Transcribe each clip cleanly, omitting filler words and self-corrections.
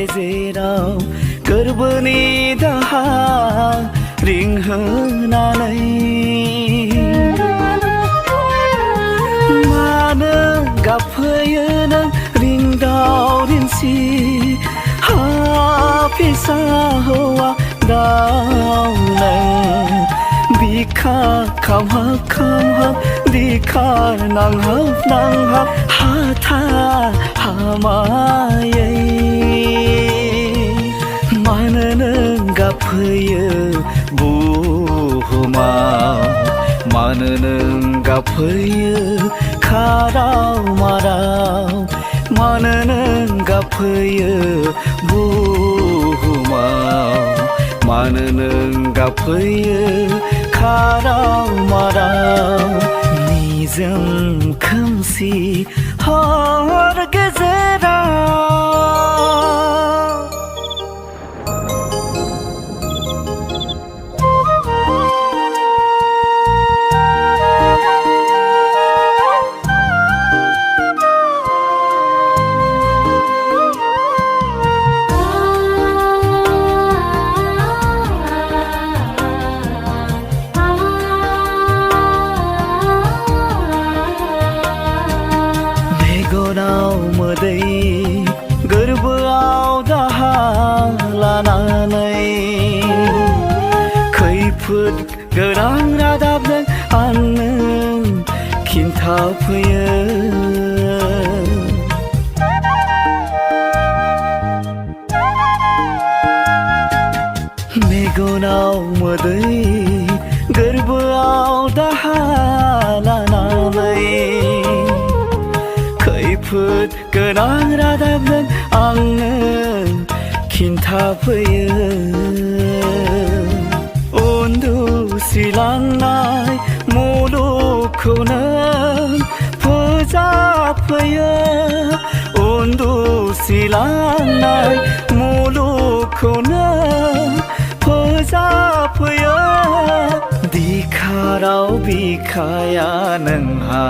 गेजेराव गोरबोनि दाहार रिंहोनानै मानो गाबफैयो नों रिंदाव रिंसि हा फिसा हौवा दाव नों बिखा खामहाब दिखार नांहाब हाथा हामायै मानो नों गाबफैयो बुहुमाव मानो नों गाबफैयो खाराव माराव मानो नों गाबफैयो बुहुमाव मानो नों गाबफैयो खाराव माराव निजोम खोमसि हर गेजेराव मेगनाव मोदै गोरबोआव दाहार लानानै खैफोद गोनां रादाबजों आंनो खिन्थाफैयो मेगनाव मोदै गोरबोआव दाहार लानानै खैफोद गोनां रादाबजों आंनो खिन्थाफैयो उन्दुसिलांनाय मुलुगखौनो फोजाफैयो उन्दुसिलांनाय मुलुगखौनो फोजाफैयो दिखाराव बिखाया नोंहा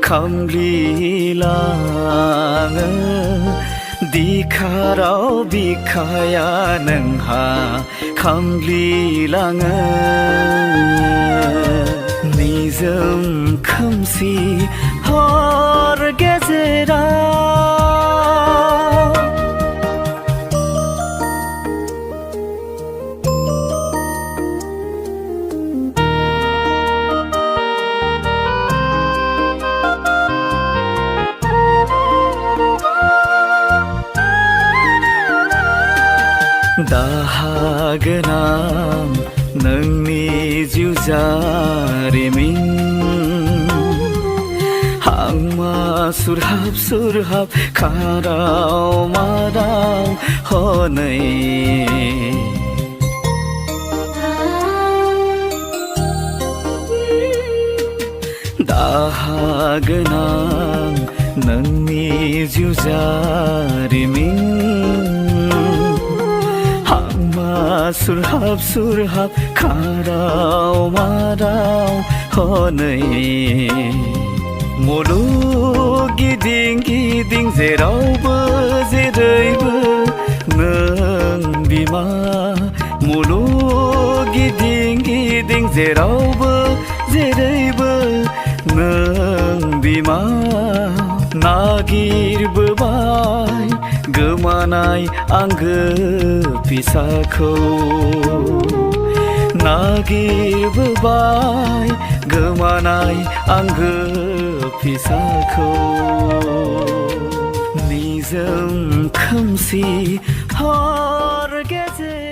खामग्लिलाङो दिखाराव बिखाया नोंहा खामग्लिलाङो निजोम खोमसि हर गेजेराव दाहागोनां नोंनि जिउ जारिमिन हांमा सुरहाब खाराव माराव हनै दाहागोनां नोंनि जिउ जारिमिन सुरहाब खाराव माराव हनै मुलुग गिदिं गिदिं जेरावबो जेरैबो नों बिमा मुलुग गिदिं गिदिं जेरावबो जेरैबो नों बिमा नागिरबोबाय गोमानाय आंगो फिसाखौ नागिरबोबाय गोमानाय आंगो फिसाखौ निजोम खोमसि हर गेजेर